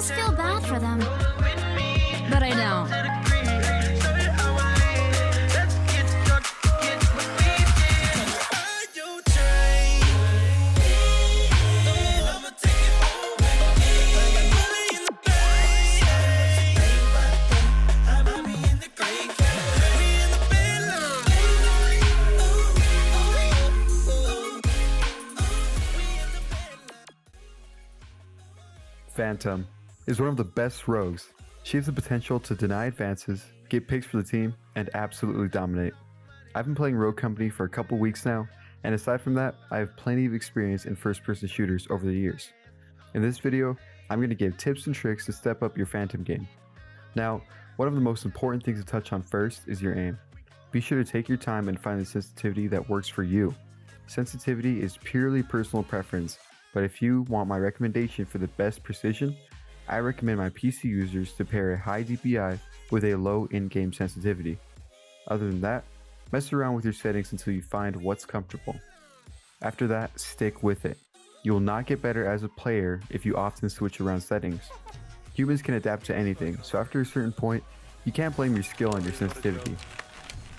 almost feel bad for them. But I don't. Phantom is one of the best rogues. She has the potential to deny advances, get picks for the team, and absolutely dominate. I've been playing Rogue Company for a couple weeks now, and aside from that, I have plenty of experience in first-person shooters over the years. In this video, I'm going to give tips and tricks to step up your Phantom game. Now, one of the most important things to touch on first is your aim. Be sure to take your time and find the sensitivity that works for you. Sensitivity is purely personal preference, but if you want my recommendation for the best precision, I recommend my PC users to pair a high DPI with a low in-game sensitivity. Other than that, mess around with your settings until you find what's comfortable. After that, stick with it. You will not get better as a player if you often switch around settings. Humans can adapt to anything, so after a certain point, you can't blame your skill on your sensitivity.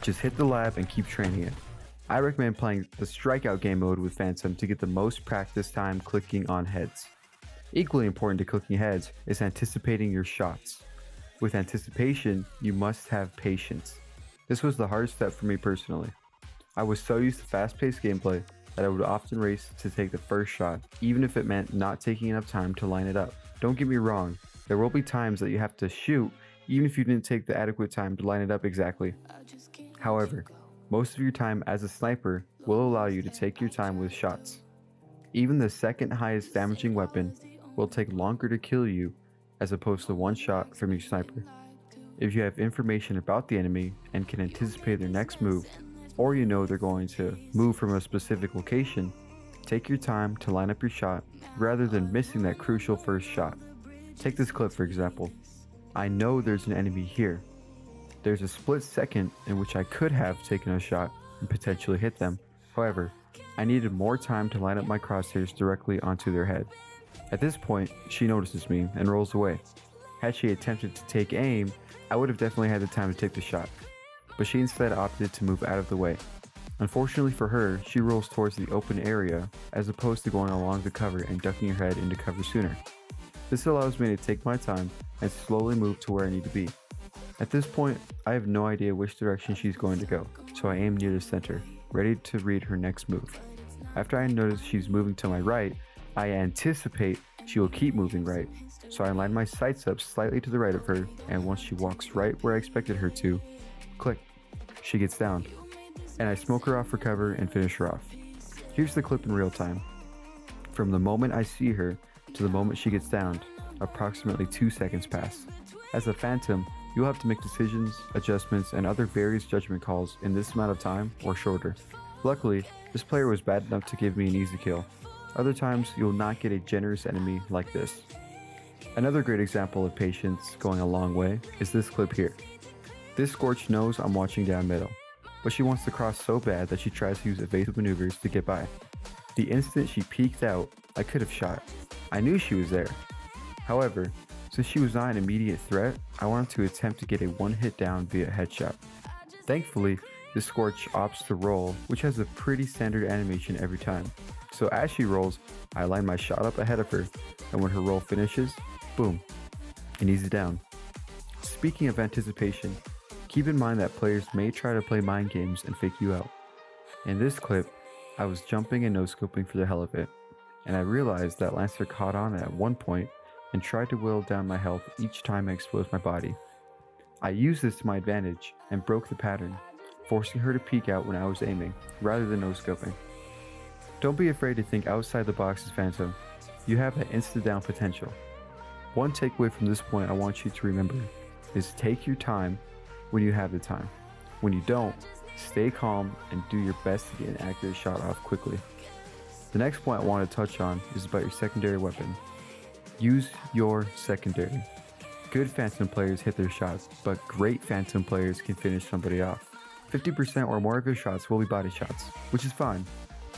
Just hit the lab and keep training it. I recommend playing the strikeout game mode with Phantom to get the most practice time clicking on heads. Equally important to clicking heads is anticipating your shots. With anticipation, you must have patience. This was the hardest step for me personally. I was so used to fast-paced gameplay that I would often race to take the first shot, even if it meant not taking enough time to line it up. Don't get me wrong, there will be times that you have to shoot even if you didn't take the adequate time to line it up exactly. However, most of your time as a sniper will allow you to take your time with shots. Even the second highest damaging weapon will take longer to kill you as opposed to one shot from your sniper. If you have information about the enemy and can anticipate their next move, or you know they're going to move from a specific location, take your time to line up your shot rather than missing that crucial first shot. Take this clip for example. I know there's an enemy here. There's a split second in which I could have taken a shot and potentially hit them. However, I needed more time to line up my crosshairs directly onto their head. At this point, she notices me and rolls away. Had she attempted to take aim, I would have definitely had the time to take the shot, but she instead opted to move out of the way. Unfortunately for her, she rolls towards the open area as opposed to going along the cover and ducking her head into cover sooner. This allows me to take my time and slowly move to where I need to be. At this point, I have no idea which direction she's going to go, so I aim near the center, ready to read her next move. After I notice she's moving to my right, I anticipate she will keep moving right, so I line my sights up slightly to the right of her, and once she walks right where I expected her to, click, she gets downed, and I smoke her off for cover and finish her off. Here's the clip in real time. From the moment I see her to the moment she gets downed, approximately 2 seconds pass. As a Phantom, you'll have to make decisions, adjustments, and other various judgment calls in this amount of time or shorter. Luckily, this player was bad enough to give me an easy kill. Other times, you'll not get a generous enemy like this. Another great example of patience going a long way is this clip here. This Scorch knows I'm watching down middle, but she wants to cross so bad that she tries to use evasive maneuvers to get by. The instant she peeked out, I could have shot. I knew she was there. However, since she was not an immediate threat, I wanted to attempt to get a one-hit down via headshot. Thankfully, this Scorch opts to roll, which has a pretty standard animation every time. So as she rolls, I line my shot up ahead of her, and when her roll finishes, boom, an easy down. Speaking of anticipation, keep in mind that players may try to play mind games and fake you out. In this clip, I was jumping and no-scoping for the hell of it, and I realized that Lancer caught on at one point and tried to whittle down my health each time I exposed my body. I used this to my advantage and broke the pattern, forcing her to peek out when I was aiming, rather than no-scoping. Don't be afraid to think outside the box as Phantom. You have that insta-down potential. One takeaway from this point I want you to remember is take your time when you have the time. When you don't, stay calm and do your best to get an accurate shot off quickly. The next point I want to touch on is about your secondary weapon. Use your secondary. Good Phantom players hit their shots, but great Phantom players can finish somebody off. 50% or more of your shots will be body shots, which is fine.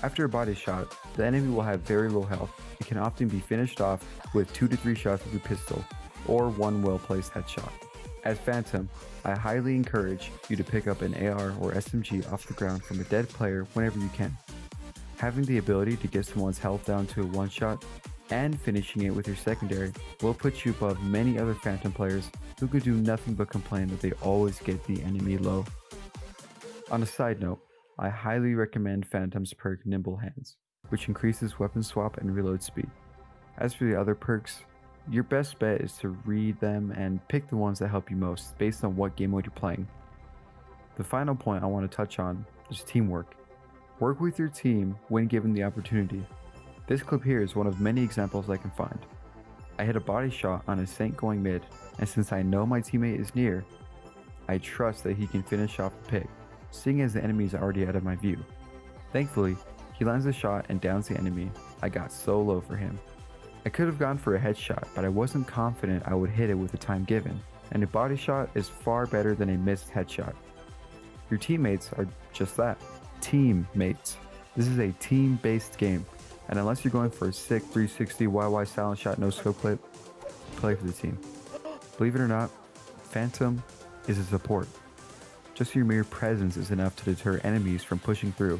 After a body shot, the enemy will have very low health and can often be finished off with 2 to 3 shots with your pistol, or one well-placed headshot. As Phantom, I highly encourage you to pick up an AR or SMG off the ground from a dead player whenever you can. Having the ability to get someone's health down to a one-shot and finishing it with your secondary will put you above many other Phantom players who could do nothing but complain that they always get the enemy low. On a side note, I highly recommend Phantom's perk Nimble Hands, which increases weapon swap and reload speed. As for the other perks, your best bet is to read them and pick the ones that help you most based on what game mode you're playing. The final point I want to touch on is teamwork. Work with your team when given the opportunity. This clip here is one of many examples I can find. I hit a body shot on a Saint going mid, and since I know my teammate is near, I trust that he can finish off the pick, seeing as the enemy is already out of my view. Thankfully, he lands a shot and downs the enemy. I got so low for him. I could have gone for a headshot, but I wasn't confident I would hit it with the time given, and a body shot is far better than a missed headshot. Your teammates are just that, teammates. This is a team-based game, and unless you're going for a sick 360 YY silent shot no scope clip, play for the team. Believe it or not, Phantom is a support. Just your mere presence is enough to deter enemies from pushing through.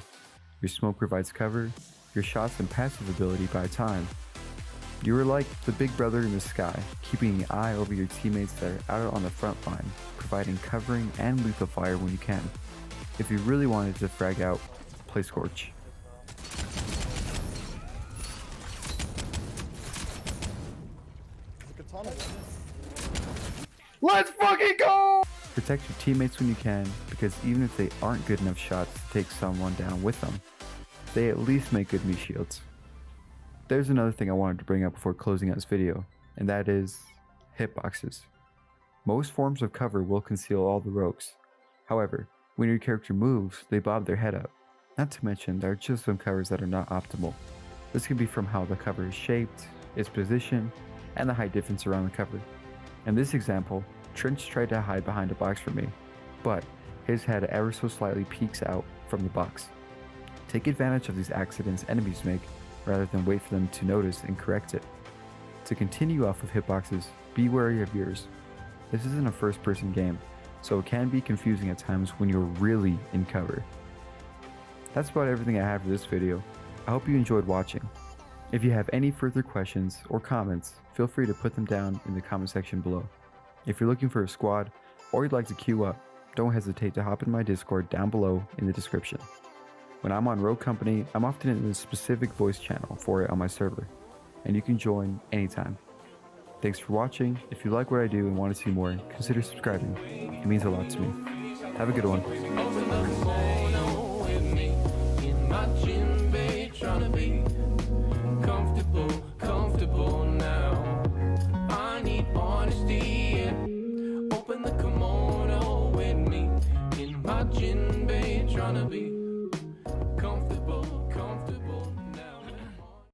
Your smoke provides cover, your shots and passive ability buy time. You are like the big brother in the sky, keeping an eye over your teammates that are out on the front line, providing covering and lethal fire when you can. If you really wanted to frag out, play Scorch. Let's fucking go! Protect your teammates when you can, because even if they aren't good enough shots to take someone down with them, they at least make good meat shields. There's another thing I wanted to bring up before closing out this video, and that is hitboxes. Most forms of cover will conceal all the rogues. However, when your character moves, they bob their head up. Not to mention, there are just some covers that are not optimal. This could be from how the cover is shaped, its position, and the height difference around the cover. In this example, Trench tried to hide behind a box for me, but his head ever so slightly peeks out from the box. Take advantage of these accidents enemies make, rather than wait for them to notice and correct it. To continue off of hitboxes, be wary of yours. This isn't a first-person game, so it can be confusing at times when you're really in cover. That's about everything I have for this video. I hope you enjoyed watching. If you have any further questions or comments, feel free to put them down in the comment section below. If you're looking for a squad, or you'd like to queue up, don't hesitate to hop in my Discord down below in the description. When I'm on Rogue Company, I'm often in a specific voice channel for it on my server, and you can join anytime. Thanks for watching. If you like what I do and want to see more, consider subscribing. It means a lot to me. Have a good one. Open the kimono with me in my gin bay, tryna be